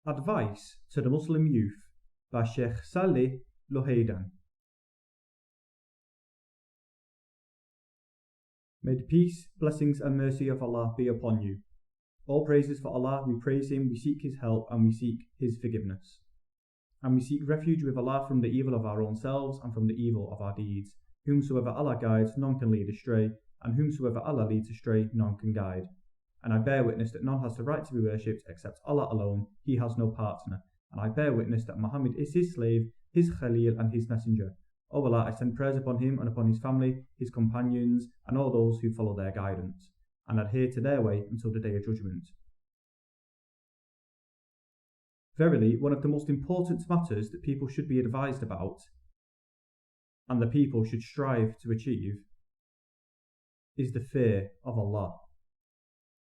Advice to the Muslim Youth by Sheikh Salih Luhaydan. May the peace, blessings and mercy of Allah be upon you. All praises for Allah, we praise Him, we seek His help and we seek His forgiveness. And we seek refuge with Allah from the evil of our own selves and from the evil of our deeds. Whomsoever Allah guides, none can lead astray, and whomsoever Allah leads astray, none can guide. And I bear witness that none has the right to be worshipped except Allah alone, He has no partner. And I bear witness that Muhammad is His slave, His Khalil and His messenger. O Allah, I send prayers upon him and upon his family, his companions, and all those who follow their guidance, and adhere to their way until the day of judgment. Verily, one of the most important matters that people should be advised about, and the people should strive to achieve, is the fear of Allah,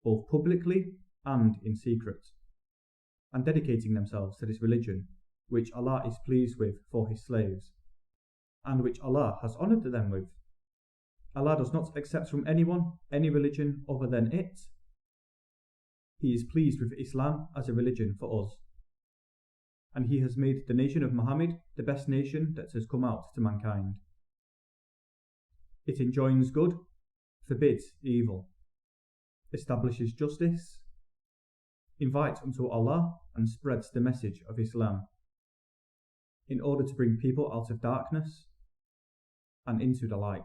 both publicly and in secret, and dedicating themselves to this religion, which Allah is pleased with for His slaves, and which Allah has honoured them with. Allah does not accept from anyone any religion other than it. He is pleased with Islam as a religion for us, and He has made the nation of Muhammad the best nation that has come out to mankind. It enjoins good, forbids evil, establishes justice, invites unto Allah, and spreads the message of Islam, in order to bring people out of darkness and into the light.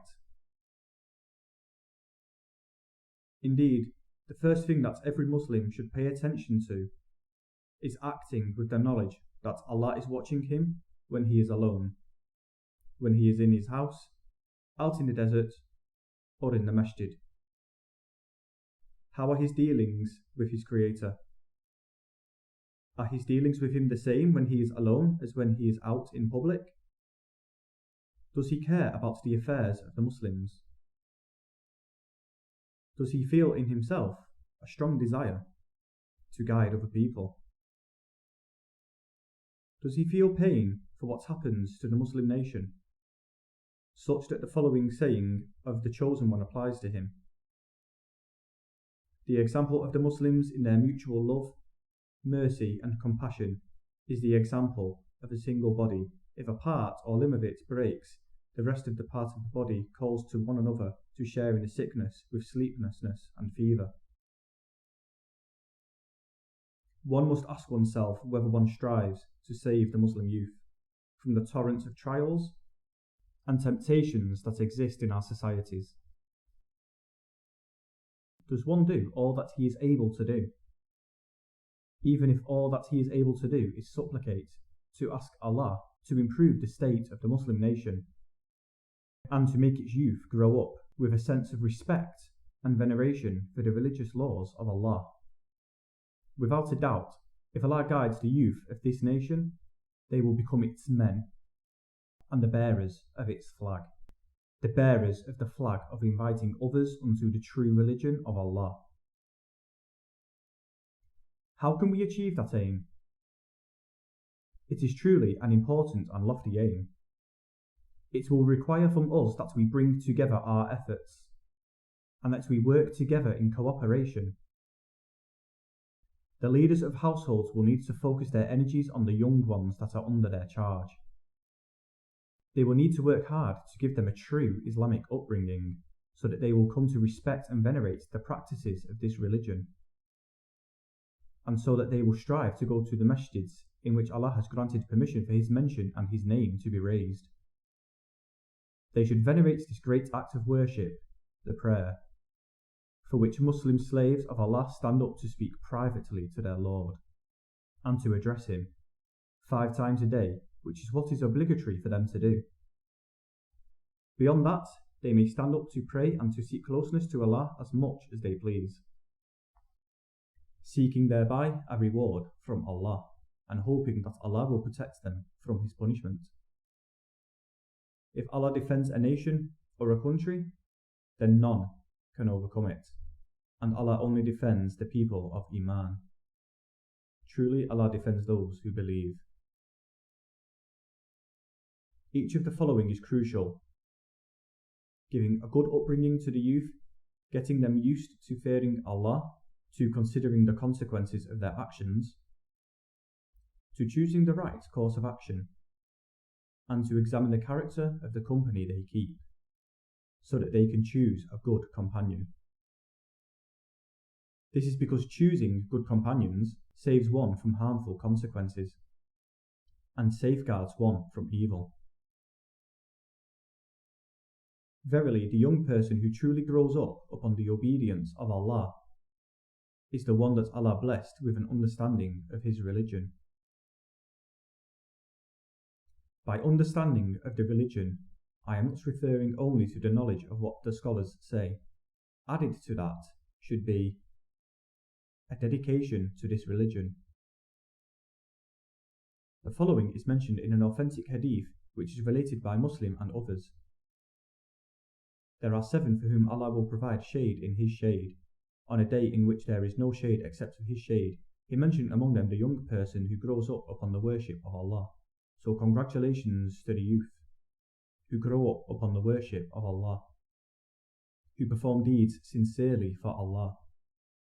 Indeed, the first thing that every Muslim should pay attention to is acting with the knowledge that Allah is watching him when he is alone, when he is in his house, out in the desert, or in the masjid. How are his dealings with his Creator? Are his dealings with Him the same when he is alone as when he is out in public? Does he care about the affairs of the Muslims? Does he feel in himself a strong desire to guide other people? Does he feel pain for what happens to the Muslim nation, such that the following saying of the Chosen One applies to him? The example of the Muslims in their mutual love, mercy and compassion is the example of a single body. If a part or limb of it breaks, the rest of the parts of the body calls to one another to share in the sickness with sleeplessness and fever. One must ask oneself whether one strives to save the Muslim youth from the torrents of trials and temptations that exist in our societies. Does one do all that he is able to do, even if all that he is able to do is supplicate, to ask Allah to improve the state of the Muslim nation, and to make its youth grow up with a sense of respect and veneration for the religious laws of Allah? Without a doubt, if Allah guides the youth of this nation, they will become its men, and the bearers of its flag, the bearers of the flag of inviting others unto the true religion of Allah. How can we achieve that aim? It is truly an important and lofty aim. It will require from us that we bring together our efforts, and that we work together in cooperation. The leaders of households will need to focus their energies on the young ones that are under their charge. They will need to work hard to give them a true Islamic upbringing, so that they will come to respect and venerate the practices of this religion, and so that they will strive to go to the masjids in which Allah has granted permission for His mention and His name to be raised. They should venerate this great act of worship, the prayer, for which Muslim slaves of Allah stand up to speak privately to their Lord, and to address Him 5 times a day, which is what is obligatory for them to do. Beyond that, they may stand up to pray and to seek closeness to Allah as much as they please, seeking thereby a reward from Allah, and hoping that Allah will protect them from His punishment. If Allah defends a nation or a country, then none can overcome it, and Allah only defends the people of Iman. Truly, Allah defends those who believe. Each of the following is crucial: giving a good upbringing to the youth, getting them used to fearing Allah, to considering the consequences of their actions, to choosing the right course of action, and to examine the character of the company they keep, so that they can choose a good companion. This is because choosing good companions saves one from harmful consequences, and safeguards one from evil. Verily, the young person who truly grows up upon the obedience of Allah is the one that Allah blessed with an understanding of His religion. By understanding of the religion, I am not referring only to the knowledge of what the scholars say. Added to that should be a dedication to this religion. The following is mentioned in an authentic hadith which is related by Muslim and others. There are 7 for whom Allah will provide shade in His shade, on a day in which there is no shade except for His shade. He mentioned among them the young person who grows up upon the worship of Allah. So congratulations to the youth who grow up upon the worship of Allah, who perform deeds sincerely for Allah,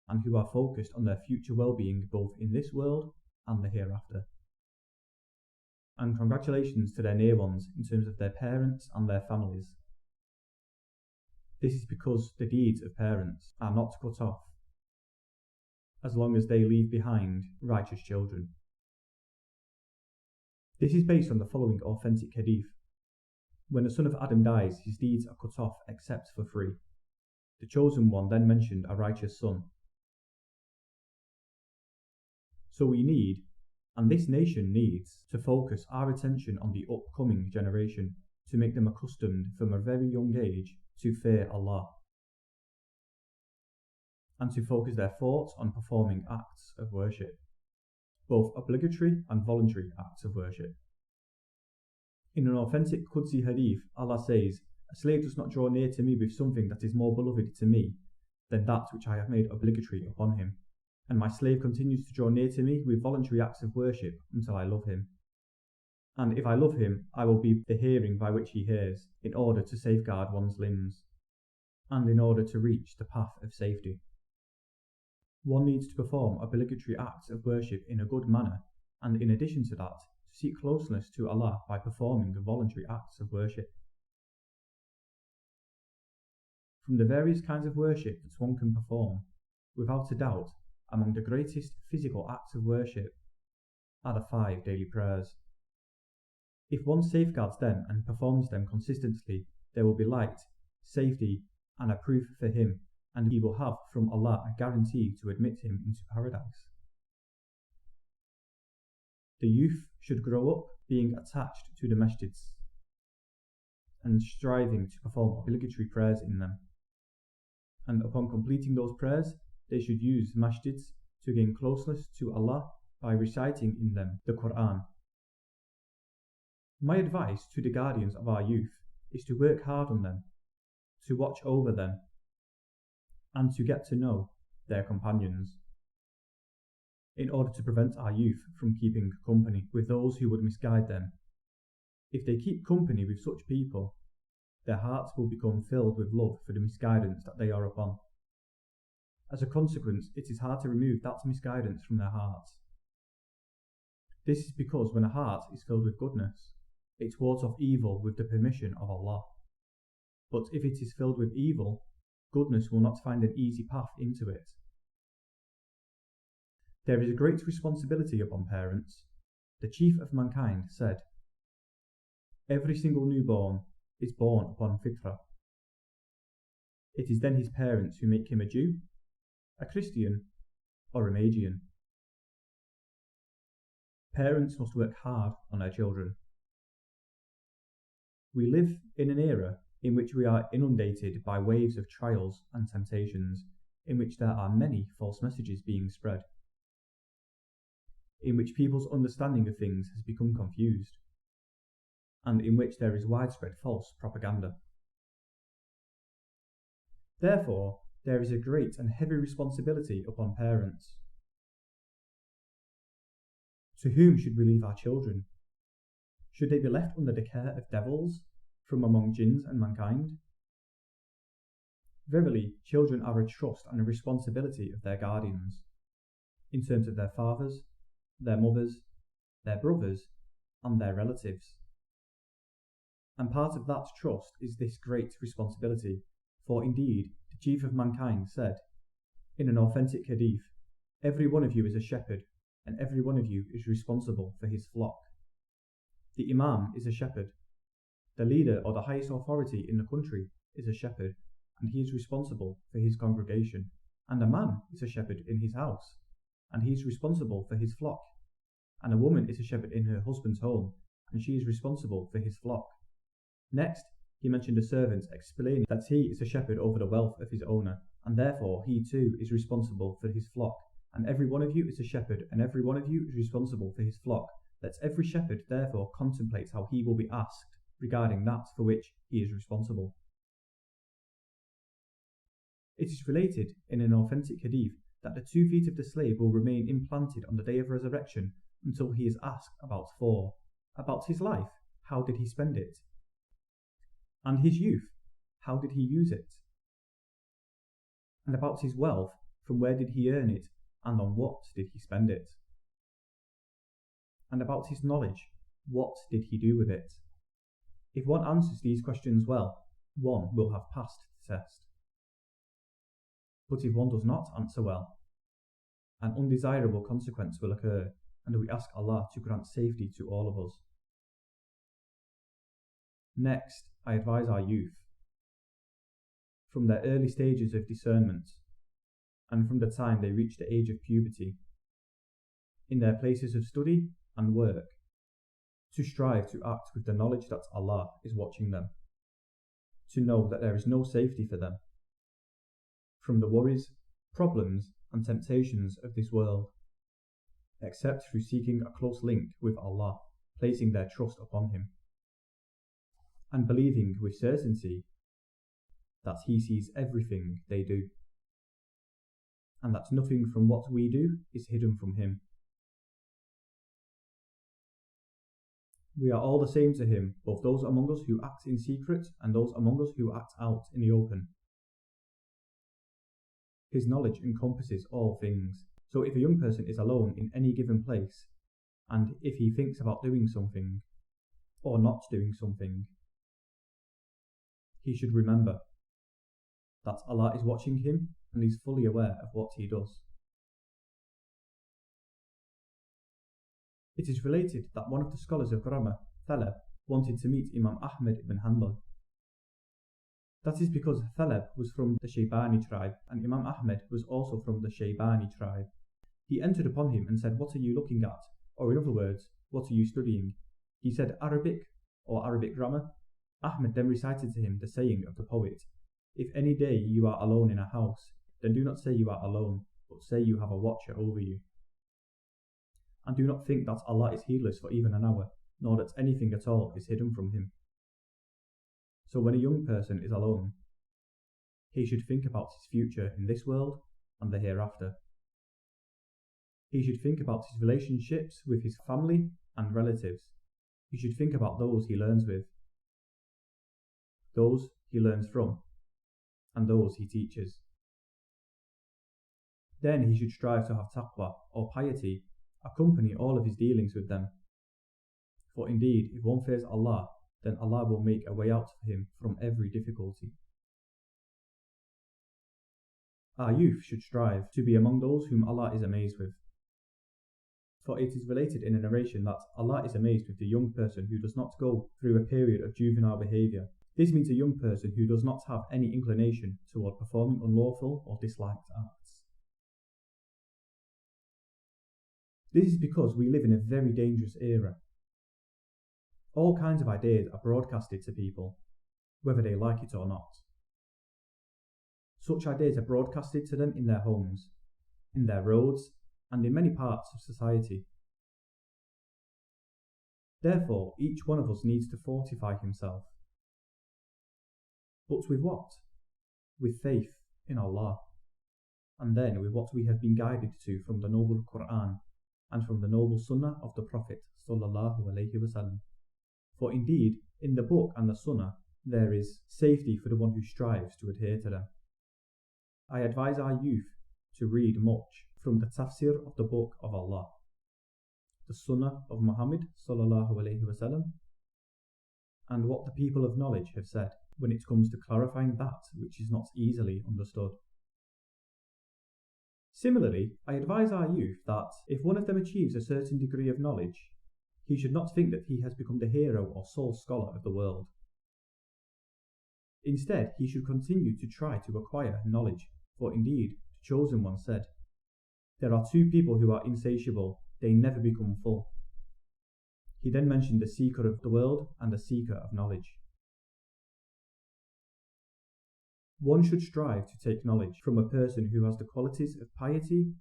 and who are focused on their future well-being both in this world and the hereafter. And congratulations to their near ones in terms of their parents and their families. This is because the deeds of parents are not cut off, as long as they leave behind righteous children. This is based on the following authentic hadith. When the son of Adam dies, his deeds are cut off except for 3. The chosen one then mentioned a righteous son. So we need, and this nation needs, to focus our attention on the upcoming generation, to make them accustomed from a very young age to fear Allah, and to focus their thoughts on performing acts of worship, both obligatory and voluntary acts of worship. In an authentic Qudsi hadith, Allah says, "A slave does not draw near to me with something that is more beloved to me than that which I have made obligatory upon him, and my slave continues to draw near to me with voluntary acts of worship until I love him. And if I love him, I will be the hearing by which he hears, in order to safeguard one's limbs, and in order to reach the path of safety." One needs to perform obligatory acts of worship in a good manner, and in addition to that, to seek closeness to Allah by performing the voluntary acts of worship. From the various kinds of worship that one can perform, without a doubt, among the greatest physical acts of worship are the 5 daily prayers. If one safeguards them and performs them consistently, there will be light, safety, and a proof for him, and he will have from Allah a guarantee to admit him into paradise. The youth should grow up being attached to the masjids and striving to perform obligatory prayers in them. And upon completing those prayers, they should use masjids to gain closeness to Allah by reciting in them the Quran. My advice to the guardians of our youth is to work hard on them, to watch over them, and to get to know their companions, in order to prevent our youth from keeping company with those who would misguide them. If they keep company with such people, their hearts will become filled with love for the misguidance that they are upon. As a consequence, it is hard to remove that misguidance from their hearts. This is because when a heart is filled with goodness, it wards off evil with the permission of Allah. But if it is filled with evil, goodness will not find an easy path into it. There is a great responsibility upon parents. The chief of mankind said, "Every single newborn is born upon fitrah. It is then his parents who make him a Jew, a Christian, or a Magian." Parents must work hard on their children. We live in an era in which we are inundated by waves of trials and temptations, in which there are many false messages being spread, in which people's understanding of things has become confused, and in which there is widespread false propaganda. Therefore, there is a great and heavy responsibility upon parents. To whom should we leave our children? Should they be left under the care of devils from among jinns and mankind? Verily, children are a trust and a responsibility of their guardians, in terms of their fathers, their mothers, their brothers, and their relatives. And part of that trust is this great responsibility, for indeed the chief of mankind said, in an authentic hadith, every one of you is a shepherd, and every one of you is responsible for his flock. The imam is a shepherd. The leader or the highest authority in the country is a shepherd, and he is responsible for his congregation. And a man is a shepherd in his house, and he is responsible for his flock. And a woman is a shepherd in her husband's home, and she is responsible for his flock. Next, he mentioned a servant, explaining that he is a shepherd over the wealth of his owner, and therefore he too is responsible for his flock. And every one of you is a shepherd, and every one of you is responsible for his flock. Let every shepherd therefore contemplate how he will be asked regarding that for which he is responsible. It is related in an authentic hadith that the 2 feet of the slave will remain implanted on the day of resurrection until he is asked about 4. About his life, how did he spend it? And his youth, how did he use it? And about his wealth, from where did he earn it, and on what did he spend it? And about his knowledge, what did he do with it? If one answers these questions well, one will have passed the test. But if one does not answer well, an undesirable consequence will occur, and we ask Allah to grant safety to all of us. Next, I advise our youth, from their early stages of discernment, and from the time they reach the age of puberty, in their places of study and work, to strive to act with the knowledge that Allah is watching them, to know that there is no safety for them from the worries, problems, and temptations of this world, except through seeking a close link with Allah, placing their trust upon Him, and believing with certainty that He sees everything they do, and that nothing from what we do is hidden from Him. We are all the same to Him, both those among us who act in secret and those among us who act out in the open. His knowledge encompasses all things, so if a young person is alone in any given place, and if he thinks about doing something, or not doing something, he should remember that Allah is watching him and is fully aware of what he does. It is related that one of the scholars of grammar, Thalab, wanted to meet Imam Ahmed ibn Hanbal. That is because Thalab was from the Shaybani tribe, and Imam Ahmed was also from the Shaybani tribe. He entered upon him and said, "What are you looking at?" Or in other words, "What are you studying?" He said, "Arabic," or Arabic grammar. Ahmed then recited to him the saying of the poet, "If any day you are alone in a house, then do not say you are alone, but say you have a watcher over you. And do not think that Allah is heedless for even an hour, nor that anything at all is hidden from Him." So when a young person is alone, he should think about his future in this world and the hereafter. He should think about his relationships with his family and relatives. He should think about those he learns with, those he learns from, and those he teaches. Then he should strive to have taqwa, or piety, accompany all of his dealings with them. For indeed, if one fears Allah, then Allah will make a way out for him from every difficulty. Our youth should strive to be among those whom Allah is amazed with. For it is related in a narration that Allah is amazed with the young person who does not go through a period of juvenile behaviour. This means a young person who does not have any inclination toward performing unlawful or disliked acts. This is because we live in a very dangerous era. All kinds of ideas are broadcasted to people, whether they like it or not. Such ideas are broadcasted to them in their homes, in their roads, and in many parts of society. Therefore, each one of us needs to fortify himself. But with what? With faith in Allah, and then with what we have been guided to from the noble Quran and from the noble Sunnah of the Prophet sallallahu alaihi wasallam. For indeed, in the book and the Sunnah, there is safety for the one who strives to adhere to them. I advise our youth to read much from the tafsir of the Book of Allah. the Sunnah of Muhammad sallallahu alaihi wasallam, and what the people of knowledge have said when it comes to clarifying that which is not easily understood. Similarly, I advise our youth that if one of them achieves a certain degree of knowledge, he should not think that he has become the hero or sole scholar of the world. Instead, he should continue to try to acquire knowledge, for indeed, the Chosen One said, "There are two people who are insatiable, they never become full." He then mentioned the seeker of the world and the seeker of knowledge. One should strive to take knowledge from a person who has the qualities of piety,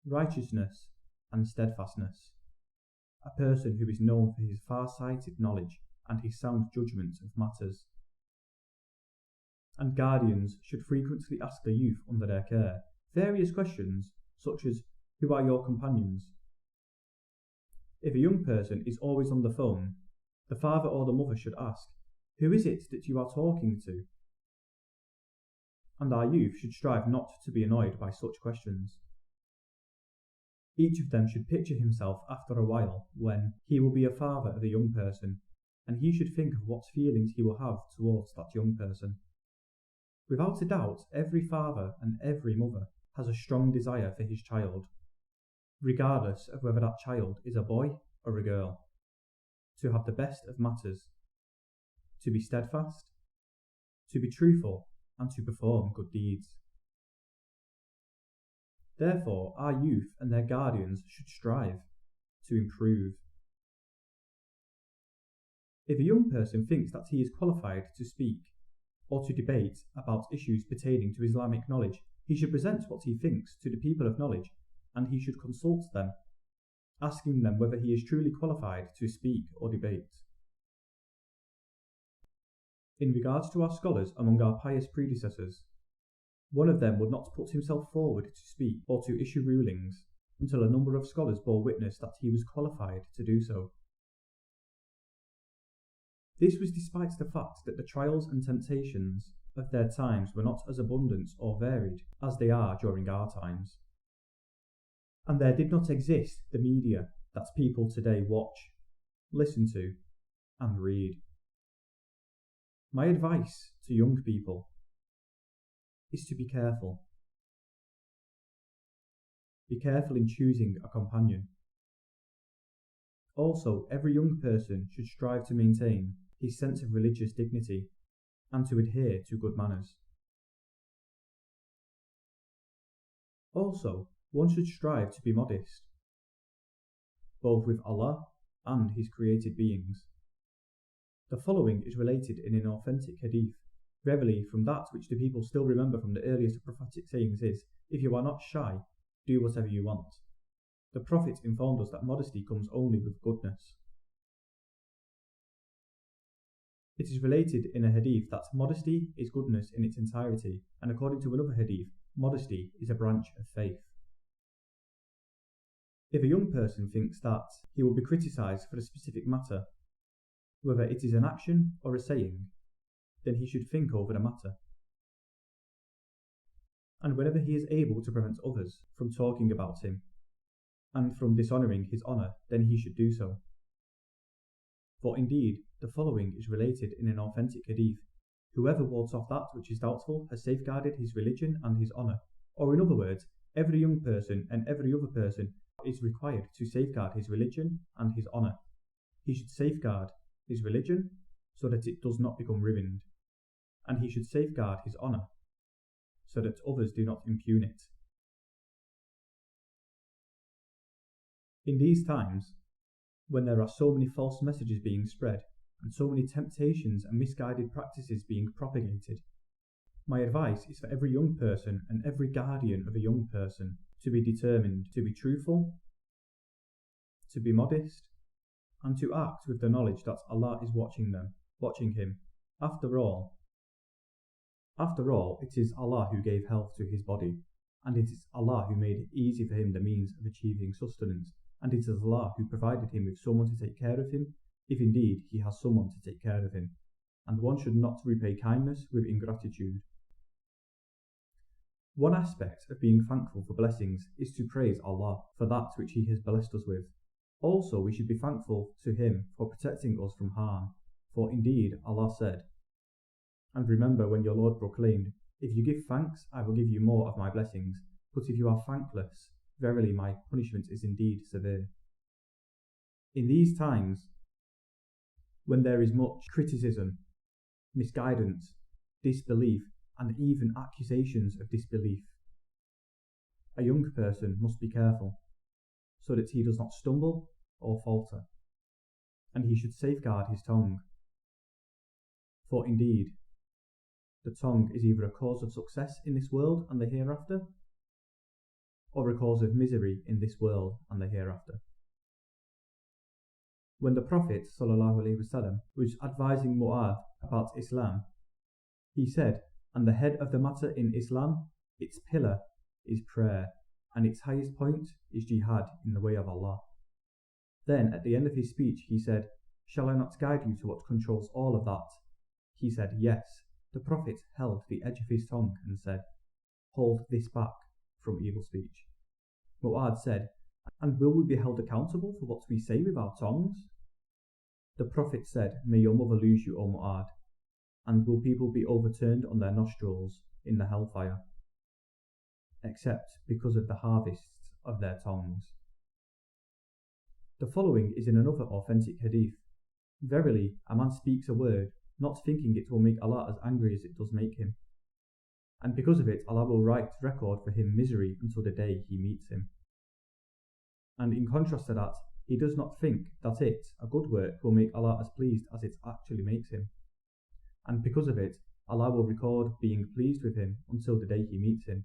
righteousness, and steadfastness, a person who is known for his far-sighted knowledge and his sound judgment of matters. And guardians should frequently ask the youth under their care various questions such as, "Who are your companions?" If a young person is always on the phone, the father or the mother should ask, "Who is it that you are talking to?" And our youth should strive not to be annoyed by such questions. Each of them should picture himself after a while when he will be a father of a young person, and he should think of what feelings he will have towards that young person. Without a doubt, every father and every mother has a strong desire for his child, regardless of whether that child is a boy or a girl, to have the best of matters, to be steadfast, to be truthful, and to perform good deeds. Therefore, our youth and their guardians should strive to improve. If a young person thinks that he is qualified to speak or to debate about issues pertaining to Islamic knowledge, he should present what he thinks to the people of knowledge, and he should consult them, asking them whether he is truly qualified to speak or debate. In regards to our scholars among our pious predecessors, one of them would not put himself forward to speak or to issue rulings until a number of scholars bore witness that he was qualified to do so. This was despite the fact that the trials and temptations of their times were not as abundant or varied as they are during our times. And there did not exist the media that people today watch, listen to, and read. My advice to young people is to be careful. Be careful in choosing a companion. Also, every young person should strive to maintain his sense of religious dignity and to adhere to good manners. Also, one should strive to be modest, both with Allah and His created beings. The following is related in an authentic hadith, verily from that which the people still remember from the earliest prophetic sayings is, "If you are not shy, do whatever you want." The Prophet informed us that modesty comes only with goodness. It is related in a hadith that modesty is goodness in its entirety, and according to another hadith, modesty is a branch of faith. If a young person thinks that he will be criticised for a specific matter, whether it is an action or a saying, then he should think over the matter. And whenever he is able to prevent others from talking about him and from dishonouring his honour, then he should do so. For indeed, the following is related in an authentic hadith: "Whoever wards off that which is doubtful has safeguarded his religion and his honour." Or in other words, every young person and every other person is required to safeguard his religion and his honour. He should safeguard his religion so that it does not become ruined, and he should safeguard his honour so that others do not impugn it. In these times, when there are so many false messages being spread and so many temptations and misguided practices being propagated, my advice is for every young person and every guardian of a young person to be determined to be truthful, to be modest, and to act with the knowledge that Allah is watching him. After all, it is Allah who gave health to his body, and it is Allah who made easy for him the means of achieving sustenance, and it is Allah who provided him with someone to take care of him, if indeed he has someone to take care of him, and one should not repay kindness with ingratitude. One aspect of being thankful for blessings is to praise Allah for that which He has blessed us with, Also, we should be thankful to him for protecting us from harm, for indeed Allah said, "And remember when your Lord proclaimed, 'If you give thanks, I will give you more of my blessings, but if you are thankless, verily my punishment is indeed severe.'" In these times, when there is much criticism, misguidance, disbelief, and even accusations of disbelief, a young person must be careful, so that he does not stumble or falter, and he should safeguard his tongue. For indeed, the tongue is either a cause of success in this world and the hereafter, or a cause of misery in this world and the hereafter. When the Prophet ﷺ was advising Mu'adh about Islam, he said, "And the head of the matter in Islam, its pillar, is prayer, and its highest point is jihad in the way of Allah." Then, at the end of his speech, he said, "Shall I not guide you to what controls all of that?" He said, "Yes." The Prophet held the edge of his tongue and said, "Hold this back from evil speech." Mu'adh said, "And will we be held accountable for what we say with our tongues?" The Prophet said, "May your mother lose you, O Mu'adh, and will people be overturned on their nostrils in the hellfire, except because of the harvests of their tongues." The following is in another authentic hadith. "Verily, a man speaks a word, not thinking it will make Allah as angry as it does make him. And because of it, Allah will write record for him misery until the day he meets him. And in contrast to that, he does not think that it, a good work, will make Allah as pleased as it actually makes him. And because of it, Allah will record being pleased with him until the day he meets him.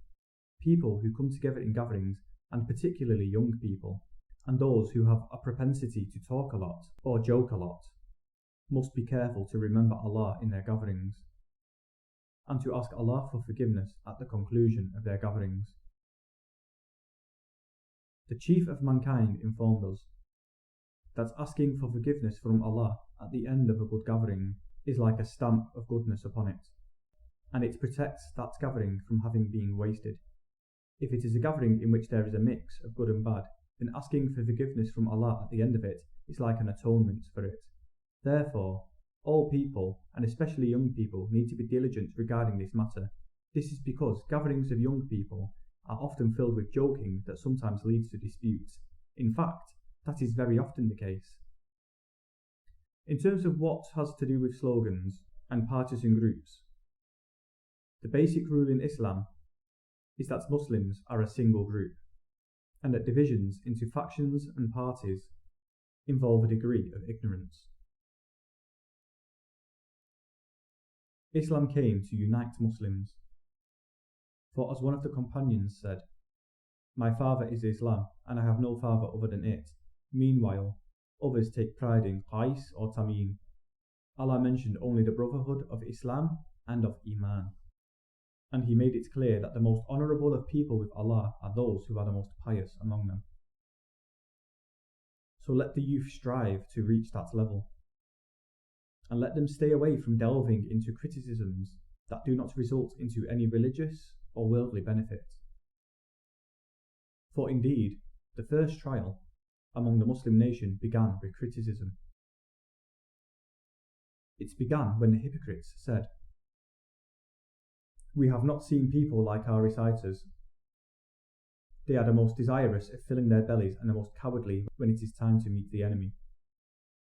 People who come together in gatherings, and particularly young people, and those who have a propensity to talk a lot or joke a lot, must be careful to remember Allah in their gatherings, and to ask Allah for forgiveness at the conclusion of their gatherings." The chief of mankind informed us that asking for forgiveness from Allah at the end of a good gathering is like a stamp of goodness upon it, and it protects that gathering from having been wasted. If it is a gathering in which there is a mix of good and bad, then asking for forgiveness from Allah at the end of it is like an atonement for it. Therefore, all people, and especially young people, need to be diligent regarding this matter. This is because gatherings of young people are often filled with joking that sometimes leads to disputes. In fact, that is very often the case. In terms of what has to do with slogans and partisan groups, the basic rule in Islam is that Muslims are a single group, and that divisions into factions and parties involve a degree of ignorance. Islam came to unite Muslims, for as one of the companions said, "My father is Islam, and I have no father other than it. Meanwhile, others take pride in Qais or Tamim. Allah mentioned only the brotherhood of Islam and of Iman, and He made it clear that the most honourable of people with Allah are those who are the most pious among them. So let the youth strive to reach that level, and let them stay away from delving into criticisms that do not result into any religious or worldly benefit. For indeed, the first trial among the Muslim nation began with criticism. It began when the hypocrites said, 'We have not seen people like our reciters. They are the most desirous of filling their bellies and the most cowardly when it is time to meet the enemy.'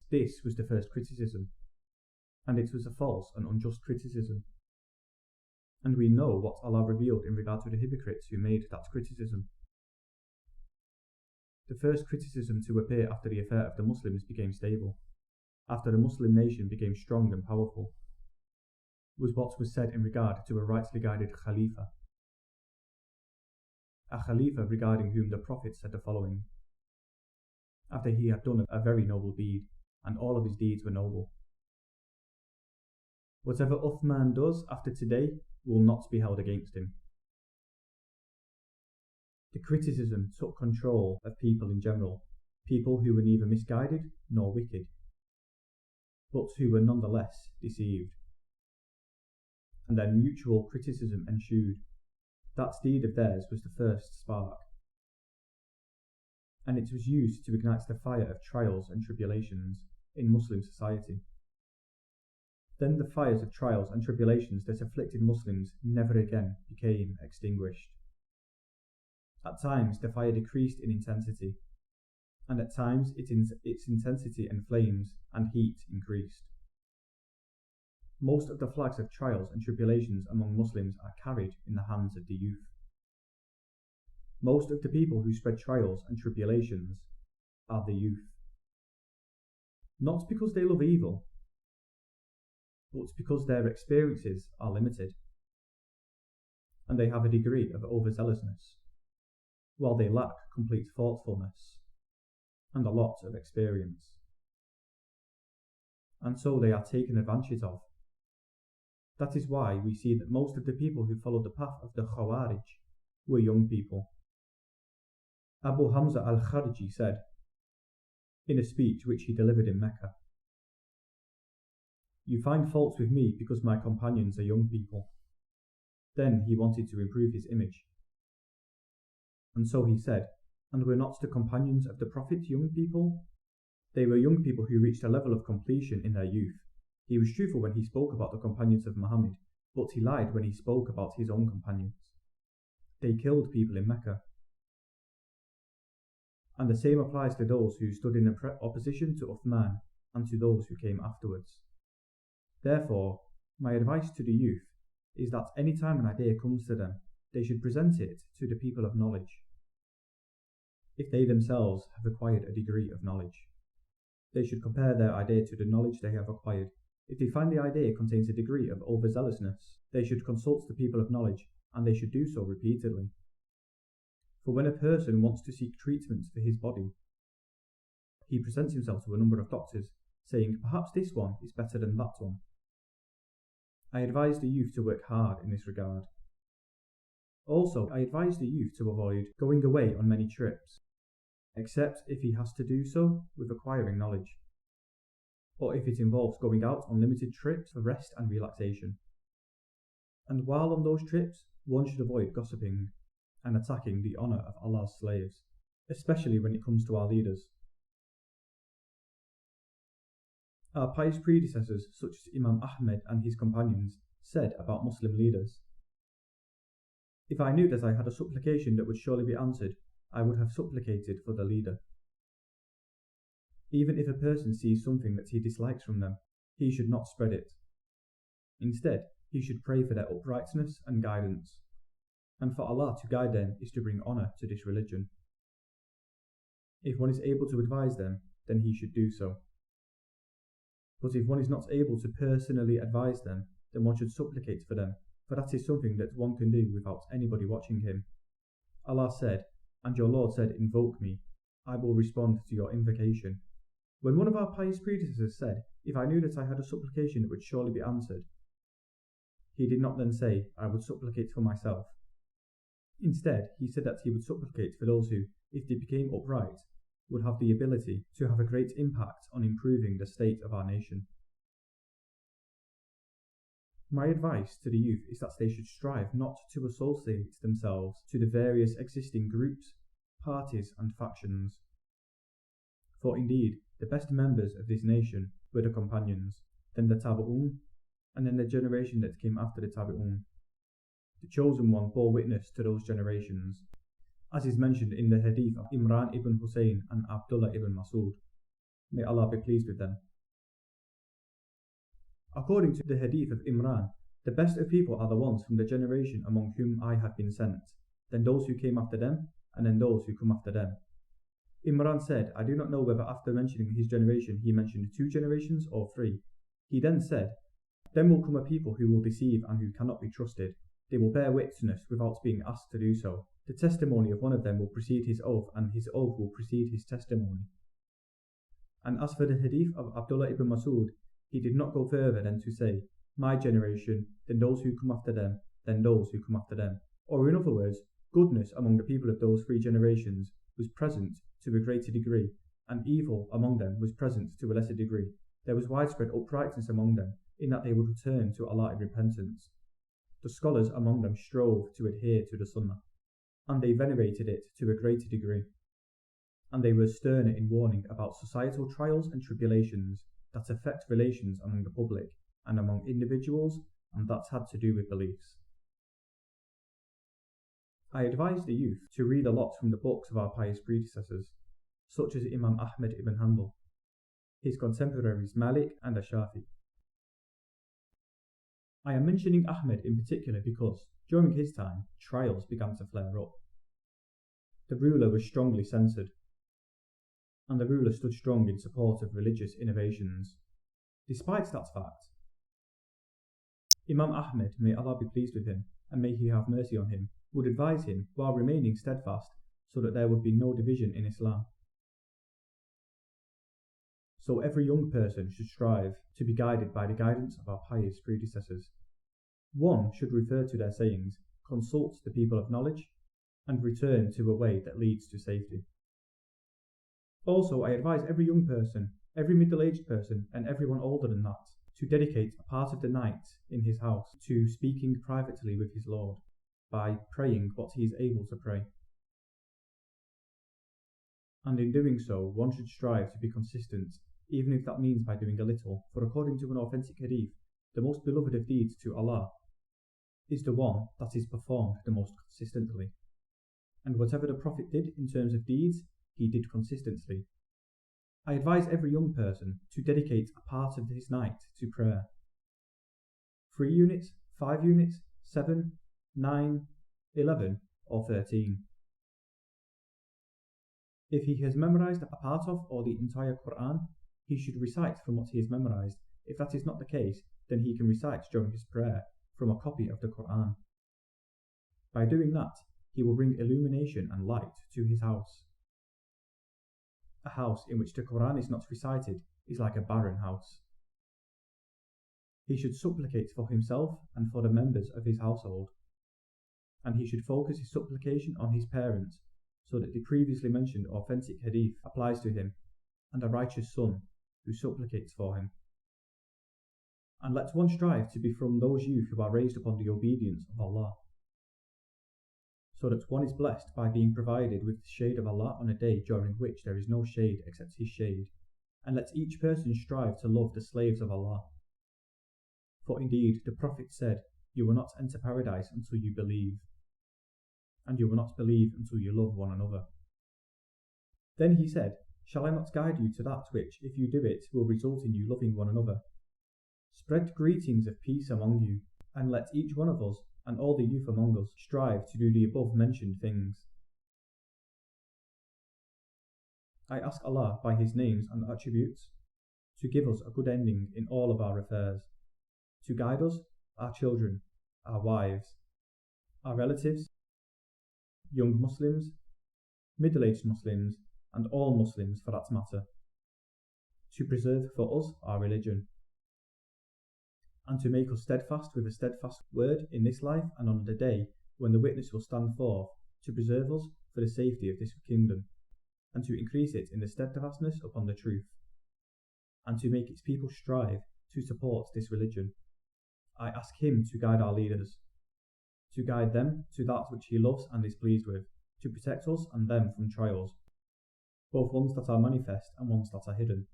This was the first criticism, and it was a false and unjust criticism. And we know what Allah revealed in regard to the hypocrites who made that criticism. The first criticism to appear after the affair of the Muslims became stable, after the Muslim nation became strong and powerful, was what was said in regard to a rightly guided Khalifa. A Khalifa regarding whom the Prophet said the following, after he had done a very noble deed, and all of his deeds were noble: "Whatever Uthman does after today will not be held against him." The criticism took control of people in general, people who were neither misguided nor wicked, but who were nonetheless deceived. And then mutual criticism ensued. That deed of theirs was the first spark. and it was used to ignite the fire of trials and tribulations in Muslim society. Then the fires of trials and tribulations that afflicted Muslims never again became extinguished. At times the fire decreased in intensity, and at times its intensity and flames and heat increased. Most of the flags of trials and tribulations among Muslims are carried in the hands of the youth. Most of the people who spread trials and tribulations are the youth. Not because they love evil, but because their experiences are limited, and they have a degree of overzealousness, while they lack complete thoughtfulness and a lot of experience. And so they are taken advantage of. That is why we see that most of the people who followed the path of the Khawarij were young people. Abu Hamza al-Khariji said, in a speech which he delivered in Mecca, "You find faults with me because my companions are young people." Then he wanted to improve his image. And so he said, "And were not the companions of the Prophet young people?" They were young people who reached a level of completion in their youth. He was truthful when he spoke about the companions of Muhammad, but he lied when he spoke about his own companions. They killed people in Mecca. And the same applies to those who stood in opposition to Uthman and to those who came afterwards. Therefore, my advice to the youth is that any time an idea comes to them, they should present it to the people of knowledge. If they themselves have acquired a degree of knowledge, they should compare their idea to the knowledge they have acquired. If they find the idea contains a degree of overzealousness, they should consult the people of knowledge, and they should do so repeatedly. For when a person wants to seek treatment for his body, he presents himself to a number of doctors, saying, "Perhaps this one is better than that one." I advise the youth to work hard in this regard. Also, I advise the youth to avoid going away on many trips, except if he has to do so with acquiring knowledge, or if it involves going out on limited trips for rest and relaxation. And while on those trips, one should avoid gossiping and attacking the honour of Allah's slaves, especially when it comes to our leaders. Our pious predecessors, such as Imam Ahmed and his companions, said about Muslim leaders, "If I knew that I had a supplication that would surely be answered, I would have supplicated for the leader." Even if a person sees something that he dislikes from them, he should not spread it. Instead, he should pray for their uprightness and guidance, and for Allah to guide them is to bring honour to this religion. If one is able to advise them, then he should do so. But if one is not able to personally advise them, then one should supplicate for them, for that is something that one can do without anybody watching him. Allah said, "And your Lord said, 'Invoke me, I will respond to your invocation.'" When one of our pious predecessors said, "If I knew that I had a supplication that would surely be answered," he did not then say, "I would supplicate for myself." Instead, he said that he would supplicate for those who, if they became upright, would have the ability to have a great impact on improving the state of our nation. My advice to the youth is that they should strive not to associate themselves to the various existing groups, parties and factions. For indeed, the best members of this nation were the companions, then the Tabi'un, and then the generation that came after the Tabi'un. The chosen one bore witness to those generations, as is mentioned in the hadith of Imran ibn Hussein and Abdullah ibn Masud. May Allah be pleased with them. According to the hadith of Imran, the best of people are the ones from the generation among whom I have been sent, then those who came after them, and then those who come after them. Imran said, "I do not know whether after mentioning his generation he mentioned 2 generations or 3. He then said, "Then will come a people who will deceive and who cannot be trusted. They will bear witness without being asked to do so. The testimony of one of them will precede his oath, and his oath will precede his testimony." And as for the hadith of Abdullah ibn Masud, he did not go further than to say, "My generation, then those who come after them, then those who come after them." Or in other words, goodness among the people of those 3 generations was present to a greater degree, and evil among them was present to a lesser degree. There was widespread uprightness among them, in that they would return to Allah in repentance. The scholars among them strove to adhere to the Sunnah, and they venerated it to a greater degree. and they were sterner in warning about societal trials and tribulations that affect relations among the public and among individuals, and that had to do with beliefs. I advised the youth to read a lot from the books of our pious predecessors, such as Imam Ahmed ibn Hanbal, his contemporaries Malik and Ashafi. I am mentioning Ahmed in particular because, during his time, trials began to flare up. The ruler was strongly censored, and the ruler stood strong in support of religious innovations. Despite that fact, Imam Ahmed, may Allah be pleased with him, and may he have mercy on him, would advise him while remaining steadfast so that there would be no division in Islam. So every young person should strive to be guided by the guidance of our pious predecessors. One should refer to their sayings, consult the people of knowledge, and return to a way that leads to safety. Also, I advise every young person, every middle-aged person, and everyone older than that, to dedicate a part of the night in his house to speaking privately with his Lord, by praying what he is able to pray. And in doing so, one should strive to be consistent, even if that means by doing a little, for according to an authentic hadith, the most beloved of deeds to Allah is the one that is performed the most consistently. And whatever the Prophet did in terms of deeds, he did consistently. I advise every young person to dedicate a part of his night to prayer. 3 units, 5 units, 7, 9, 11, or 13. If he has memorized a part of or the entire Quran, he should recite from what he has memorized. If that is not the case, then he can recite during his prayer from a copy of the Quran. By doing that, he will bring illumination and light to his house. A house in which the Quran is not recited is like a barren house. He should supplicate for himself and for the members of his household, and he should focus his supplication on his parents, so that the previously mentioned authentic hadith applies to him, and a righteous son who supplicates for him. And let one strive to be from those youth who are raised upon the obedience of Allah, so that one is blessed by being provided with the shade of Allah on a day during which there is no shade except His shade, and let each person strive to love the slaves of Allah. For indeed the Prophet said, "You will not enter paradise until you believe, and you will not believe until you love one another." Then he said, "Shall I not guide you to that which, if you do it, will result in you loving one another? Spread greetings of peace among you, and let each one of us, and all the youth among us, strive to do the above mentioned things." I ask Allah by His names and attributes to give us a good ending in all of our affairs, to guide us, our children, our wives, our relatives, young Muslims, middle-aged Muslims, and all Muslims for that matter, to preserve for us our religion, and to make us steadfast with a steadfast word in this life and on the day when the witness will stand forth, to preserve us for the safety of this kingdom, and to increase it in the steadfastness upon the truth, and to make its people strive to support this religion. I ask Him to guide our leaders, to guide them to that which He loves and is pleased with, to protect us and them from trials, both ones that are manifest and ones that are hidden,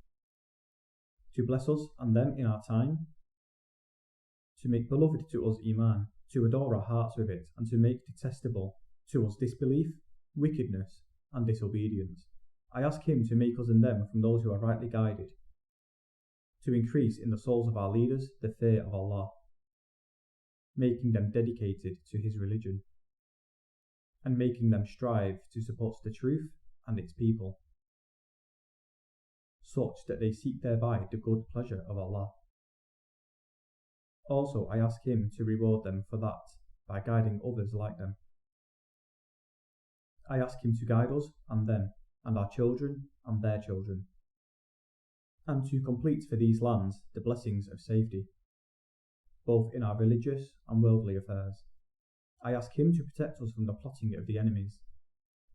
to bless us and them in our time, to make beloved to us Iman, to adore our hearts with it, and to make detestable to us disbelief, wickedness, and disobedience. I ask Him to make us and them from those who are rightly guided, to increase in the souls of our leaders the fear of Allah, making them dedicated to His religion, and making them strive to support the truth and its people, such that they seek thereby the good pleasure of Allah. Also, I ask Him to reward them for that by guiding others like them. I ask Him to guide us and them, and our children and their children, and to complete for these lands the blessings of safety, both in our religious and worldly affairs. I ask Him to protect us from the plotting of the enemies,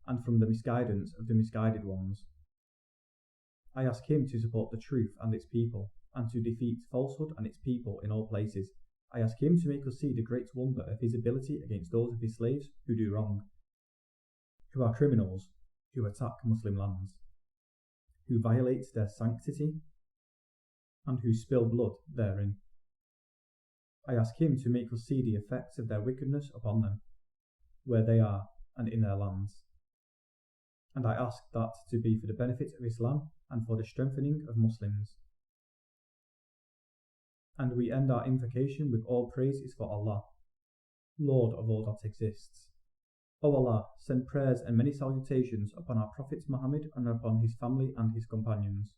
and from the misguidance of the misguided ones. I ask Him to support the truth and its people, and to defeat falsehood and its people in all places. I ask Him to make us see the great wonder of His ability against those of His slaves who do wrong, who are criminals, who attack Muslim lands, who violate their sanctity, and who spill blood therein. I ask him to make us see the effects of their wickedness upon them, where they are and in their lands. And I ask that to be for the benefit of Islam and for the strengthening of Muslims. And we end our invocation with all praise is for Allah, Lord of all that exists. O Allah, send prayers and many salutations upon our Prophet Muhammad and upon his family and his companions.